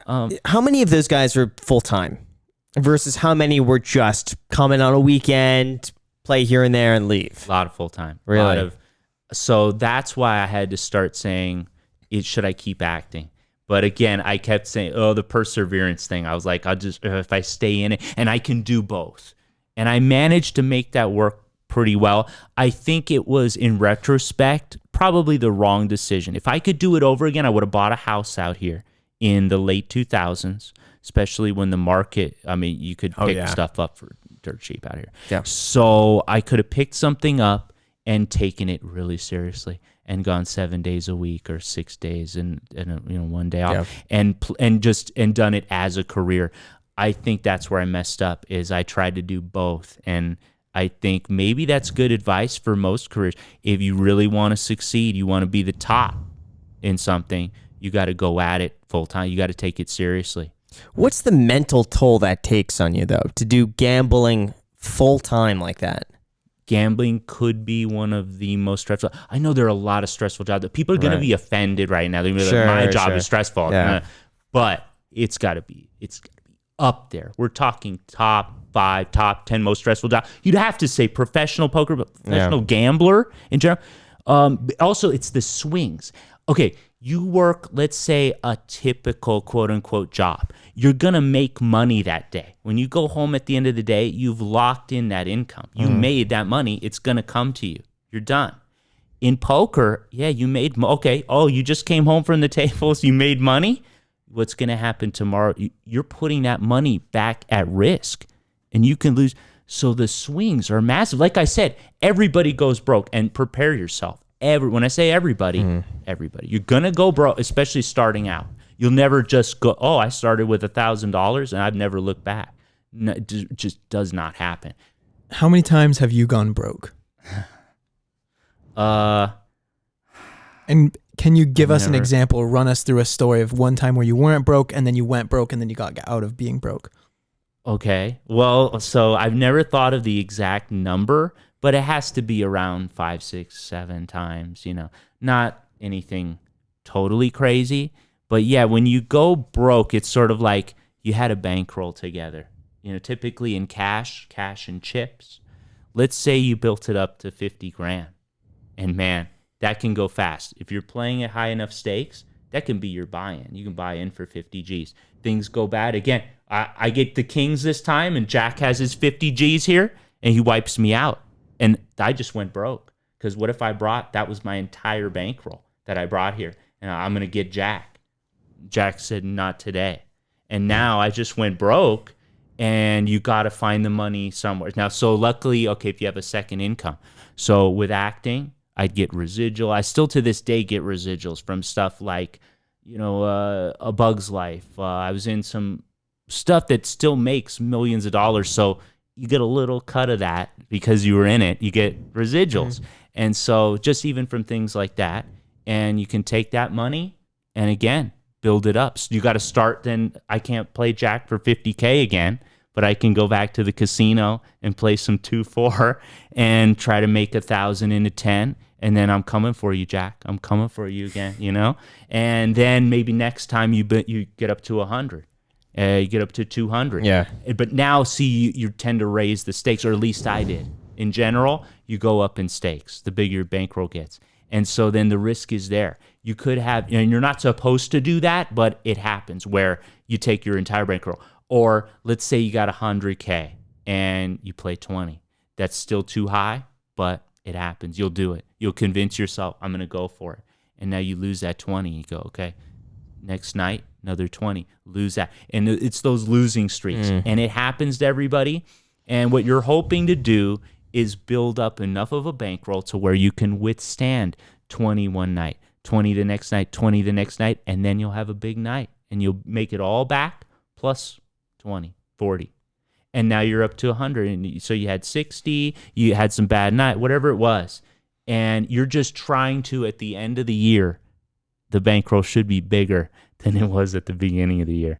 How many of those guys were full-time versus how many were just coming on a weekend, play here and there and leave? A lot of full-time. Really? So that's why I had to start saying, should I keep acting? But again, I kept saying, the perseverance thing. I was like, I'll just, if I stay in it, and I can do both. And I managed to make that work pretty well. I think it was, in retrospect, probably the wrong decision. If I could do it over again, I would have bought a house out here in the late 2000s, especially when the market, I mean, you could pick stuff up for dirt cheap out here. Yeah. So I could have picked something up and taken it really seriously and gone 7 days a week or 6 days and 1 day off and done it as a career. I think that's where I messed up, is I tried to do both. And I think maybe that's good advice for most careers. If you really want to succeed, you want to be the top in something, you got to go at it full time. You got to take it seriously. What's the mental toll that takes on you, though, to do gambling full time like that? Gambling could be one of the most stressful. I know there are a lot of stressful jobs that people are going to be offended right now. They're going to be like, my job is stressful. Yeah. But it's got to be up there. We're talking top 5, top 10 most stressful jobs. You'd have to say professional poker, but professional gambler in general. Also, it's the swings. Okay, you work, let's say, a typical quote-unquote job. You're going to make money that day. When you go home at the end of the day, you've locked in that income. You made that money. It's going to come to you. You're done. In poker, you made, you just came home from the tables, you made money. What's going to happen tomorrow? You're putting that money back at risk, and you can lose. So the swings are massive. Like I said, everybody goes broke, and prepare yourself. When I say everybody, everybody. You're going to go broke, especially starting out. You'll never just go, I started with $1,000 and I've never looked back. No, it just does not happen. How many times have you gone broke? And can you give us an example, run us through a story of one time where you weren't broke and then you went broke and then you got out of being broke? Okay. Well, so I've never thought of the exact number, but it has to be around 5, 6, 7 times, not anything totally crazy. But yeah, when you go broke, it's sort of like you had a bankroll together, typically in cash and chips. Let's say you built it up to 50 grand, and man, that can go fast. If you're playing at high enough stakes, that can be your buy-in. You can buy in for 50 G's. Things go bad. Again, I get the kings this time, and Jack has his 50 G's here, and he wipes me out. And I just went broke, because what if that was my entire bankroll that I brought here, and I'm going to get Jack. Jack said, not today. And now I just went broke, and you got to find the money somewhere. Now, so luckily, if you have a second income. So with acting, I'd get residual. I still to this day get residuals from stuff like, A Bug's Life. I was in some stuff that still makes millions of dollars. So you get a little cut of that because you were in it. You get residuals. And so just even from things like that, and you can take that money and again, build it up. So you got to start. Then I can't play Jack for 50K again, but I can go back to the casino and play some 2-4 and try to make 1,000 into 10. And then I'm coming for you, Jack. I'm coming for you again, And then maybe next time you get up to 100. You get up to 200. Yeah. But now, see, you tend to raise the stakes, or at least I did. In general, you go up in stakes, the bigger your bankroll gets. And so then the risk is there. You could have, and you're not supposed to do that, but it happens where you take your entire bankroll. Or let's say you got 100K and you play 20. That's still too high, but it happens. You'll do it. You'll convince yourself, I'm going to go for it. And now you lose that 20. You go, okay, next night, another 20. Lose that. And it's those losing streaks. And it happens to everybody. And what you're hoping to do is build up enough of a bankroll to where you can withstand 20 one night, 20 the next night, 20 the next night, and then you'll have a big night. And you'll make it all back plus 20, 40. And now you're up to 100. And so you had 60, you had some bad night, whatever it was. And you're just trying to, at the end of the year, the bankroll should be bigger than it was at the beginning of the year.